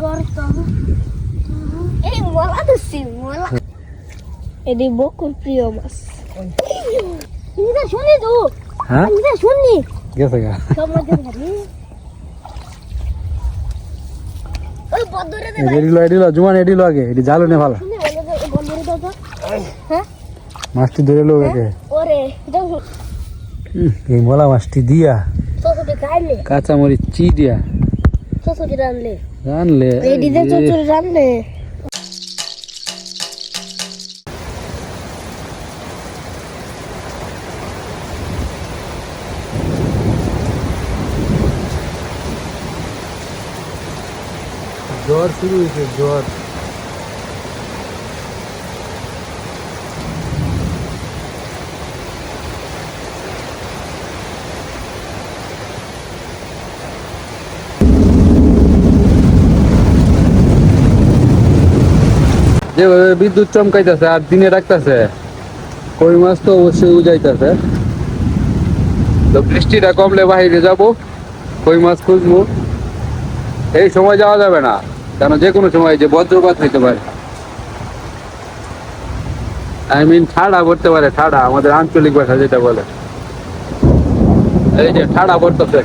গর্ত এই মোলা দিছি মোলা এডি বকুর প্রিয় মাছ ইনি শুনি তো হ্যাঁ ইনি শুনি গেছে গা সমাজে ধরি ওই বদরে দে এডিলো জুমান এডিলো আগে এডি জালো নে ভালো শুনি বদরে দাও তো হ্যাঁ মাছটি ধরে লো আগে ওরে দাও এই মোলা মাছটি দিয়া তোকে খাইলে কাঁচা মরিচ চি দিয়া তোকে রানলে রানলে এডি দে তোকে রানলে জ্বর শুরু হয়েছে জ্বর যেভাবে বিদ্যুৎ চমকাইতেছে আর দিনে রাখতেছে কই মাছ তো অবশ্যই উজাইতেছে তো বৃষ্টিটা কমলে বাইরে যাব কই মাছ খুঁজবো এই সময় যাওয়া যাবে না কেন যে কোনো সময় যে বজ্রপাত হইতে পারে ঠাডা পড়তে পারে ঠাডা আমাদের আঞ্চলিক ভাষা যেটা বলে এই যে ঠাডা পড়তেছে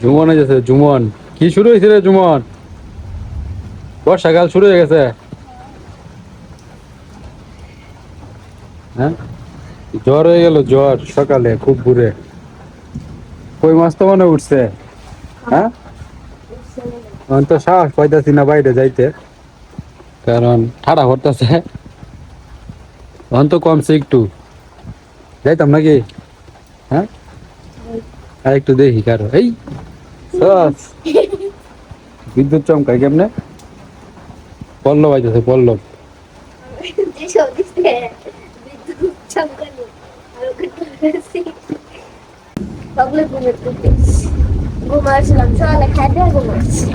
জুমন হয়েছে জুমন কি শুরু হয়েছে রে জুমন বর্ষাকাল শুরু হয়ে গেছে হ্যাঁ জ্বর হয়ে গেল জ্বর সকালে খুব বুড়ে কই মাছ তো মনে উঠছে হ্যাঁ এখন তো সাহস পাইতাছি না বাইরে যাইতে কারণ ঠাডা পড়তেছে এখন তো কমছে একটু যাইতাম নাকি হ্যাঁ আর একটু দেখি কারো এই সস বিদ্যুৎ চমকায় কেমনে পল্লব আইতেছে পল্লব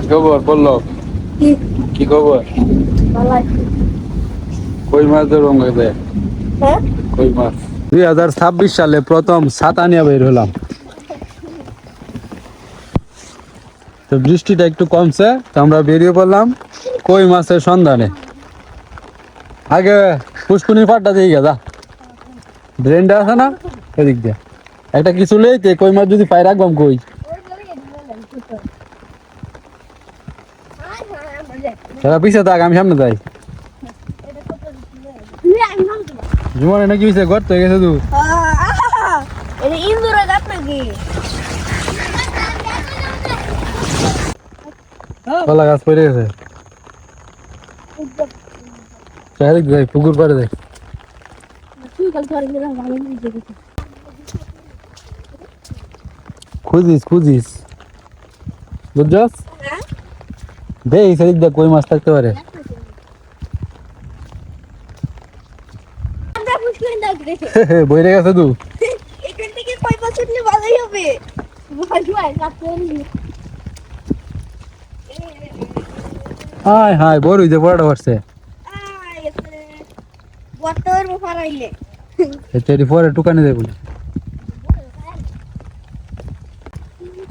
খবর পল্লব কি খবর কই মাছ ধরবো কই মাছ 2026 সালে প্রথম ছাতা নিয়ে বের হলাম তো বৃষ্টিটা একটু কমছে তো আমরা বেরিয়ে পড়লাম কই মাছের সন্ধানে আগে পুষ্কুনির পাটটা দিয়ে গেছা ড্রেনটা আছে না এদিক দিয়ে একটা কিছু লেইতে কই মাছ যদি পাই রাখবাম কই তারা পিছিয়ে থাক আমি সামনে যাই জুমানে নাকি পিছিয়ে ঘর তো গেছে তুই ইন্দুরে গাছ নাকি কলা গাছ পড়ে গেছে চারিক যাই পুকুর পাড়ে যাই খুঁজিস খুঁজিস বুঝছস দে এই সাইড দিয়ে কই মাছ থাকতে পারে বইরে গেছে তুই এখান থেকে কই মাছ উঠলে ভালোই হবে হাই হাই বড় হইতে বড় হচ্ছে বটর ফারাইলে এটারি পরে টুকানি দেব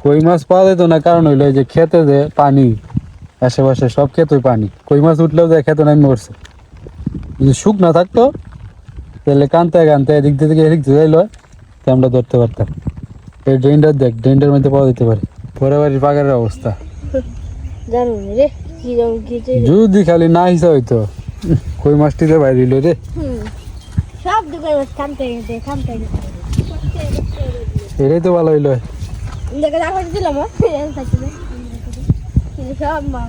কই মাছ পাওয়া যেত না কারণ হইলো যে খেতে যে পানি আশেপাশে সব খেতেই পানি কই মাছ উঠলেও যায় খেতে নামি মরছে যদি শুকনা থাকতো তাহলে কানতে কানতে এদিক থেকে এদিক যাইলো তো আমরা ধরতে পারতাম এই ড্রেনটার দেখ ড্রেনটার মধ্যে পাওয়া যেতে পারে পরে বাড়ির পাগারের অবস্থা জানো রে কি যদি খালি না হিসা হইতো কই মাছটিতে বাইরে হইলো রে সব দোকান কানতে এটাই তো ভালো হইলো দেখে রাখা দিলাম সব মা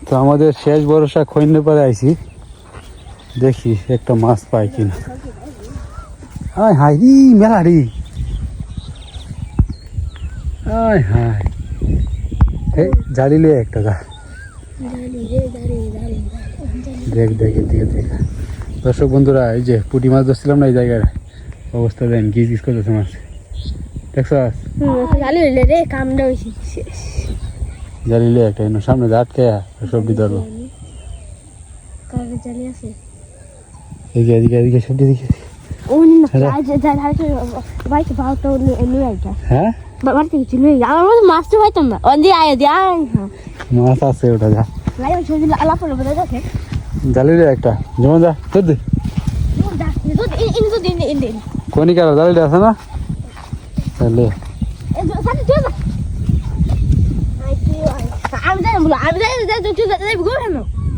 তো আমাদের শেষ ভরসা খৈন্যে পরে আইছি দেখি একটা মাছ পাই কিনা আয় হাই রি মেলা রি আয় হাই এই জালি লিয়ে একটা গা দেখ দেখ এদিকে দেখ দর্শক বন্ধুরা এই যে পুঁটি মাছ ধরছিলাম না এই জায়গায় অবস্থা দেন গিজ গিজ করতেছে মাছ দেখছস জালি হইলে রে কামড়া হইছে জালিলে একটা এনে সামনে যে আটকে সবজি ধরবো কাগজ জালি আছে এদিকে সবজি দিকে ওই না আজ যা বাইকে পাউটা লই আইতা হ্যাঁ বাড়িতে কিছু লই আমার মধ্যে মাছ তো পাইতাম না ওই দিয়ে আয় দিয়ে মাছ আছে ওটা যা লাই ছবি আলাপ করে বলে দেখে জালিলে একটা যেমন যা তোর দে কোনি কারা জালিলে আছে না তাহলে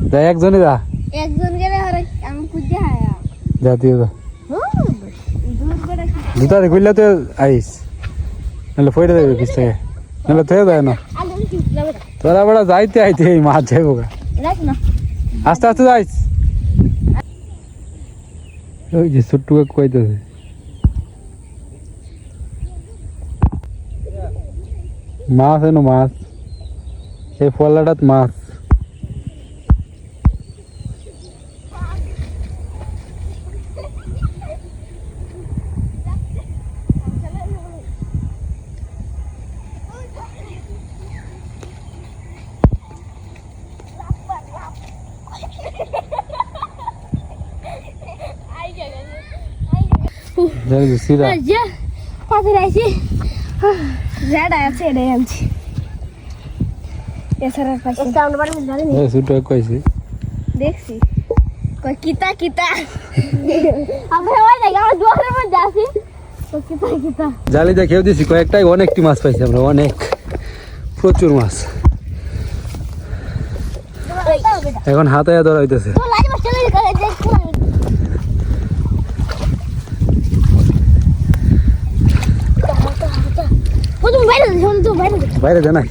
যা একজনই যা একজন গেলে আমি খুঁজে হায়া যা তুই যা জুতা রে খুললে তো আইস নাহলে ফইরে যাবে পিছ থেকে নাহলে থয়ে যায় না তোরা বড় যাইতে আইতে এই মাছ যাইব আস্তে আস্তে যাইস ওই যে ছোট্ট কইতেছে মাছ এনো মাছ এই ফলাটাত মাছ সিরা দেখছি কিতা কিতা কিতা জালি দেখেও দিছি কয়েকটাই অনেকটি মাছ পাইছি আমরা অনেক প্রচুর মাছ এখন হাতে ধরা হইতেছে বাইরে দে নাই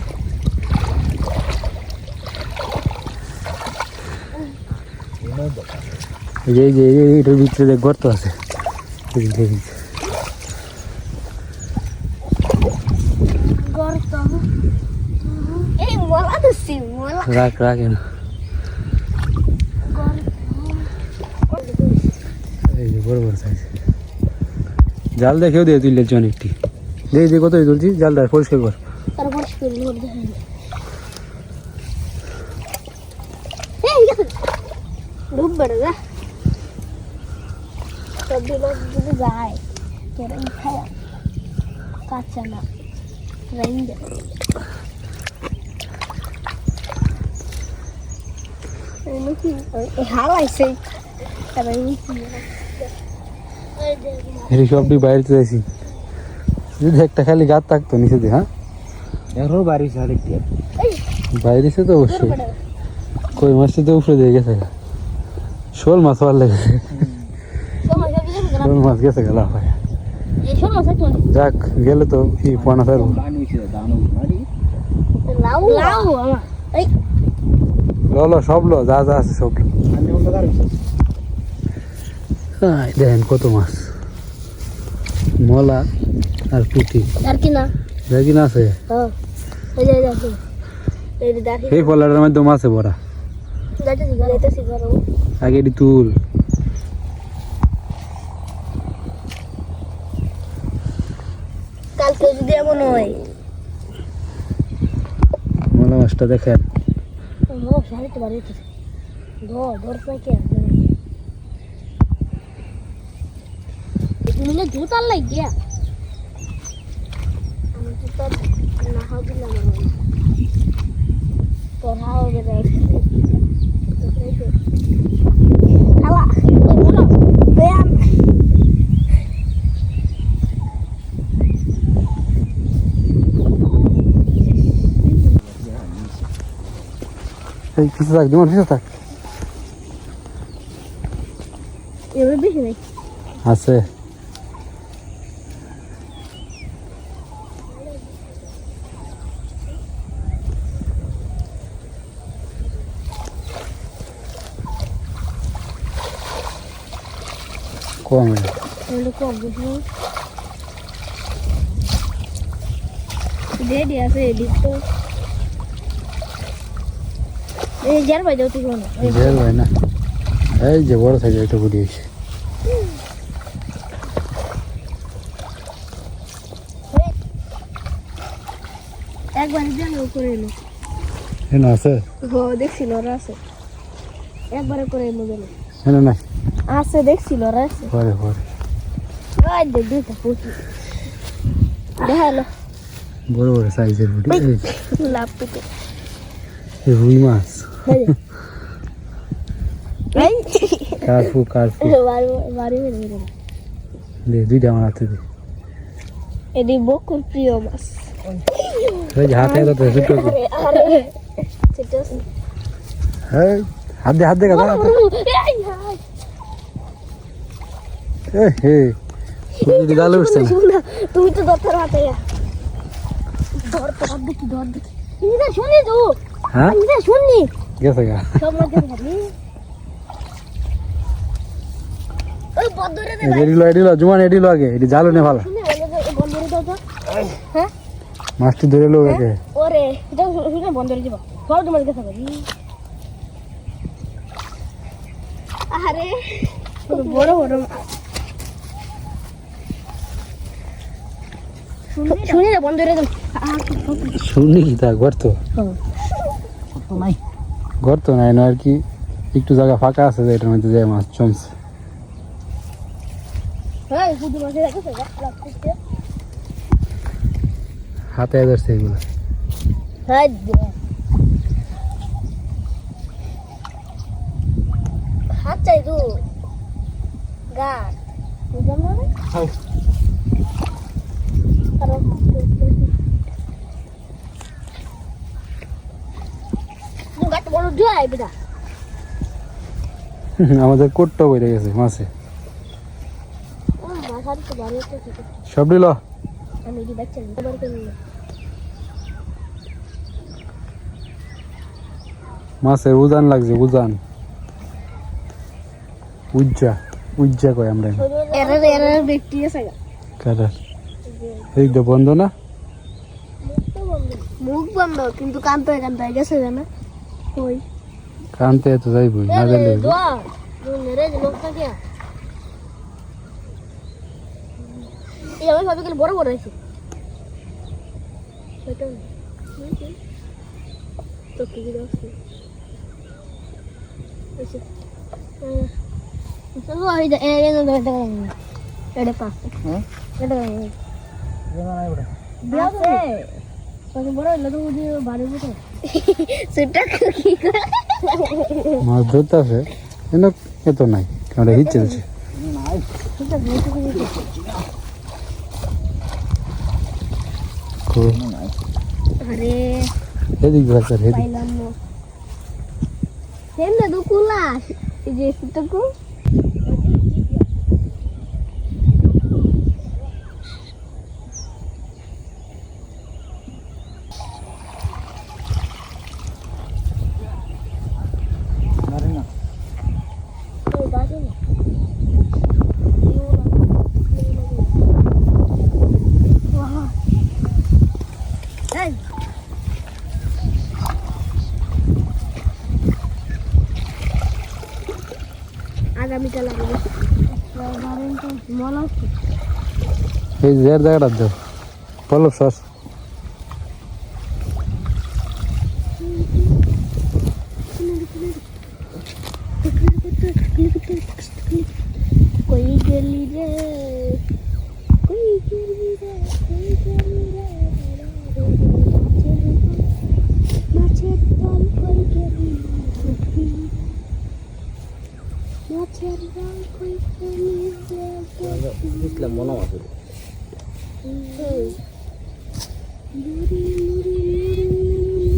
এই যে এটার ভিতরে গর্ত আছে রাখ রাখ এই যে বড় বড় সাইজ জাল দেখেও দিয়ে তুললে অনেকটি দিয়ে কত তুলছি জালটা পরিষ্কার কর কাঁচা না হারাইছে সবটি বাইরে যাইছি যদি একটা খালি গাছ থাকতো নিচে দিয়ে হ্যাঁ এরও বাড়িছে আরেকটি বাইরেছে তো অবশ্যই কই মাছটা তো উপরে দিয়ে গেছে শোল মাছ ভালো লেগেছে শোল মাছ গেছে গেলা হয় যাক গেলে তো কি পানা ছাড়বো লো সব লো যা যা আছে সব দেখেন কত মাছ মলা আর পুঁটি আর কি না দেখি না আছে এই ফলাটার মধ্যে মাছে ভরা আগে এটি তুল কালকে যদি এমন হয় মলা মাছটা দেখেন জুতার লাগিয়া না হাও দিলাম তোর হাও বেড়ে খালা বলো ব্যায়াম এই পিছে থাক তোমার পিছে থাক এবার বেশি নাই আছে কম রেডি আছে এডিট তো এই যার ভাই যাও তুই না জেল ভাই না এই যে বড় সাইজ একটা বুড়ি হয়েছে একবার দিয়ে করে এলো এনে আছে ও দেখছিল ওরা আছে একবারে করে এলো গেল এনে নাই আছে দেখছিল ওরা আছে পরে পরে ওই দে দুটো পুটি দেখালো বড় বড় সাইজের বুটি লাভ পুটি রুই মাছ এই কারফু বাড়ি বাড়ি বেরিয়ে গেল দে দুইটা আমার হাতে দে এদি বকুর প্রিয় মাছ ওই যে হাতে তো ছোট আরে সেটা হ্যাঁ হাত দে কথা এ হে তুই গালে উঠছে না তুমি তো দত্তর হাতে ধর তো ধর দেখি ইনি শুনি তো হ্যাঁ ইনি শুনি গেছে গা সব মধ্যে ভাবি ওই বদরে দে এডিলো জুমান এডিলো আগে এডি জালো নে ভালো শুনি বদরে দাও তো হ্যাঁ মাছটি ধরে লো আগে ওরে এটা শুনে বদরে দিব ধর তোমার কাছে ভাবি আরে বড় বড় শুনি না বন্ধ করে দাও শুনি কি তা গর্ত গর্ত নাই না আর কি একটু জায়গা ফাঁকা আছে এটার মধ্যে যায় মাছ জমছে হ্যাঁ বুঝি মাঝে রাখছে লাগছে হাতে ধরছে এগুলো হ্যাঁ হাত চাই তো গাছ বুঝলাম না গাছ বড় যায় বেটা আমাদের কোটটা বেড়ে গেছে মাছে ও মাথার তো বাড়ি তো ঠিক সব দিল আমি কি বাচ্চা আবার করে মাছের উজান লাগছে উজান উজ্জা কয় আমরা এরা ব্যক্তি আছে কাটার এইটা বন্ধ না মুখ বন্ধ কিন্তু কানতে গেছে না ওই কানতে তো যাইবই না গেলে দোয়া মেরে লোক থাকে এই আমি ভাবি গেলে বড় বড় আছে সেটা তো কি দিচ্ছে এসে তো ওই যে এটা পাস হ্যাঁ এটা আছে কত বড় হলো তো ওই বাড়ি বসে সেটা কি করে মাছ ধরতে আছে এনে এত নাই কারণ হিট চলছে আরে এদিক ধরছে এদিক পাইলাম না কেন দুকুলা এই যে সিটকু আগামীকাল লাগবে মনে হচ্ছে এই যে জায়গাটা দাও পলব সস कोई गली रे कोई गली रे कोई गली रे माछेर दल कोई गली माछेर दल कोई गली रे ইসলাম মনে আছে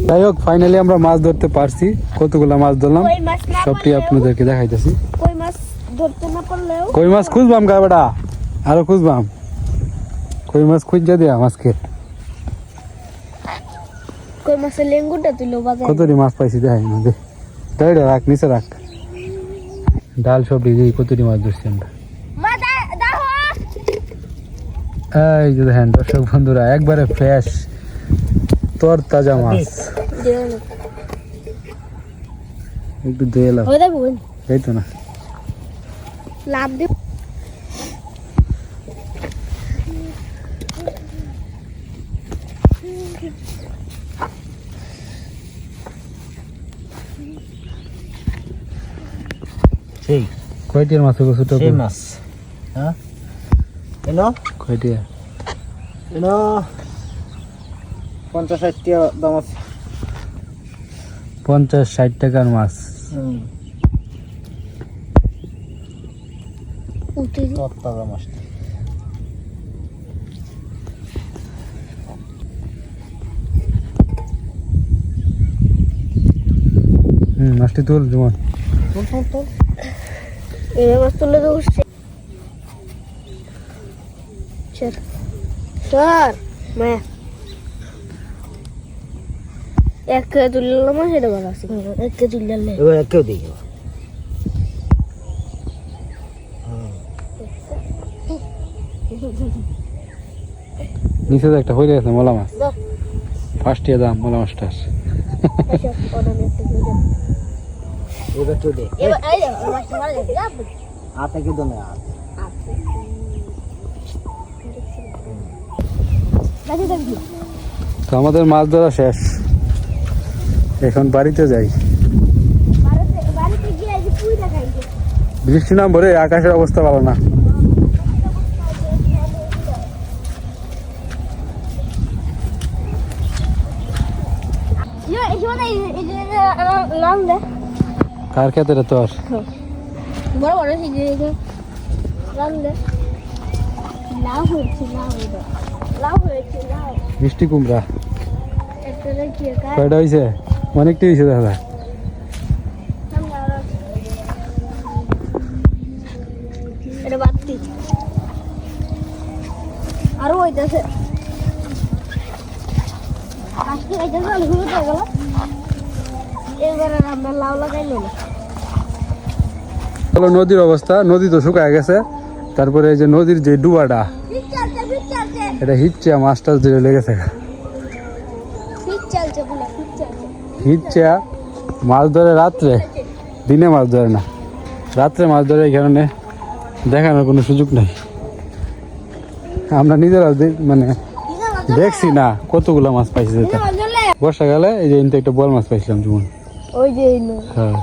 যাই হোক ফাইনালি আমরা মাছ ধরতে পারছি কতগুলা মাছ ধরলাম कोई माछ ना সবটি আপনাদেরকে দেখাইতেছি कोई माछ ধরতে না পারলেও কই মাছ খুঁজবাম গা বেটা আরো খুঁজবাম কই মাছ খুঁজে দিয়া মাছকে कोई माছের লেঙ্গুটা তুইলো বাজার কতটি মাছ পাইছি দেখাই না দে দাঁড়িয়ে রাখ নিচে রাখ ডাল সবটি দিয়ে কতটি মাছ ধরছি আমরা মা দাও এই যে দেখেন দর্শক বন্ধুরা একবারে ফ্রেশ তোর তাজা মাছ একটু দিয়ে এলাম হয়ে যাবে এই তো না লাভ দিও কয়টির মাছ হলো ছোট সেই মাছ হ্যাঁ এনো কয়টিয়া এনো 50-60 টাকা দাম আছে 50-60 টাকার মাছ উঠে তত্তাজা মাছটা মাছটি তুল জুমন তোল এই মাছ তুলে তো উঠছে স্যার স্যার মা এক তুললে মাছ এটা ভালো আছে এক তুললে এবার কেউ দেখি নিচে তো একটা হয়ে গেছে মোলা মাছ দাও ফার্স্ট ইয়ার দাম মোলা মাছটার আচ্ছা ওটা নিয়ে একটা তুলে এবার কেউ দে এবার এই মাছটা মারা যাবে যাবে হাতে কেউ দোনে হাত নাকি দেখবি তো আমাদের মাছ ধরা শেষ এখন বাড়িতে যাই বাড়িতে গিয়ে এই যে পুই দেখাইছে বৃষ্টি নাম ভরে আকাশের অবস্থা ভালো না এই যে এই যে লাল দে কার খেতে রে তোর বড় বড় এই যে লাল দে লাউ হয়েছে লাউ মিষ্টি কুমড়া একটা কি কাজ কয়টা হয়েছে অনেকটা হয়েছে দাদা এটা বাতি আরো হইতেছে আজকে হইতেছে আমি ঘুরতে গেল এবারে আমরা লাউ লাগাইলো না হলো নদীর অবস্থা নদী তো শুকায় গেছে তারপরে এই যে নদীর যে ডুবাটা ফিট চলছে এটা হিটচে মাছ টাছ ধরে লেগেছে ফিট চলছে বলে ফিট চলছে হিটচে মাছ ধরে রাত্রে দিনে মাছ ধরে না রাত্রে মাছ ধরে এই কারণে দেখানোর কোনো সুযোগ নেই আমরা নিজেরা মানে দেখছি না কতগুলো মাছ পাইছি যেটা বর্ষাকালে এই যে এনতে একটা বল মাছ পাইছিলাম যেমন ওই যে হ্যাঁ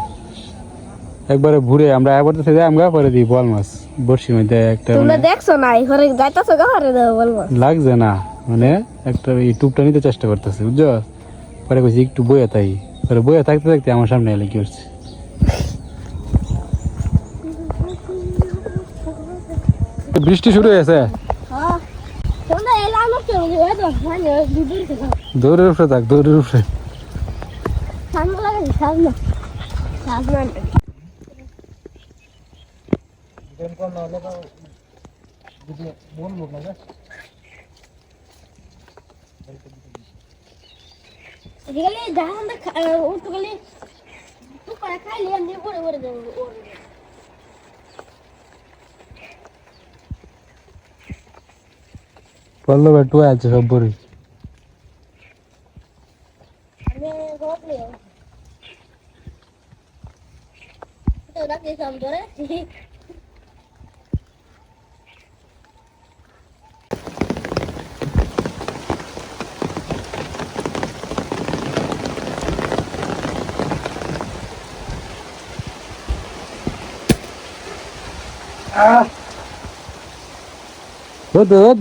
একবারে ঘুরে আমরা একবার তো যাই আমরা পরে দিই বল মাছ বর্ষির মধ্যে একটা তোমরা মানে দেখছো না ঘরে যাইতাছো ঘরে দাও বলবো লাগছে না মানে একটা এই টুপটা নিতে চেষ্টা করতেছে বুঝছো পরে কইছি একটু বইয়া তাই পরে বইয়া থাকতে থাকতে আমার সামনে এলে কি হচ্ছে বৃষ্টি শুরু হয়েছে হ্যাঁ তোমরা এলাম না কেন ওই তো মানে দুপুর থেকে দৌড়ের উপরে থাক দৌড়ের উপরে সামনে লাগে সামনে সামনে গেলে জাহান উঠতে গেলে তুই করে খাইলে আমি পরে পরে দেবো পড়লো বেটু আছে সব বড়ি আমি ঘরে তো রাখি সাম ধরে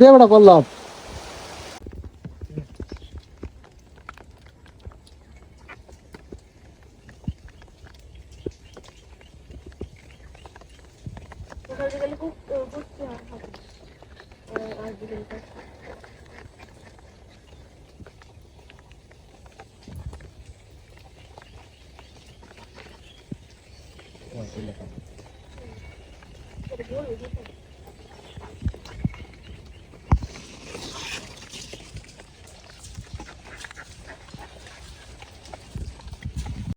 দে বড় করলাম ওখানে গেলে খুব বুঝতে হয় আর দিকে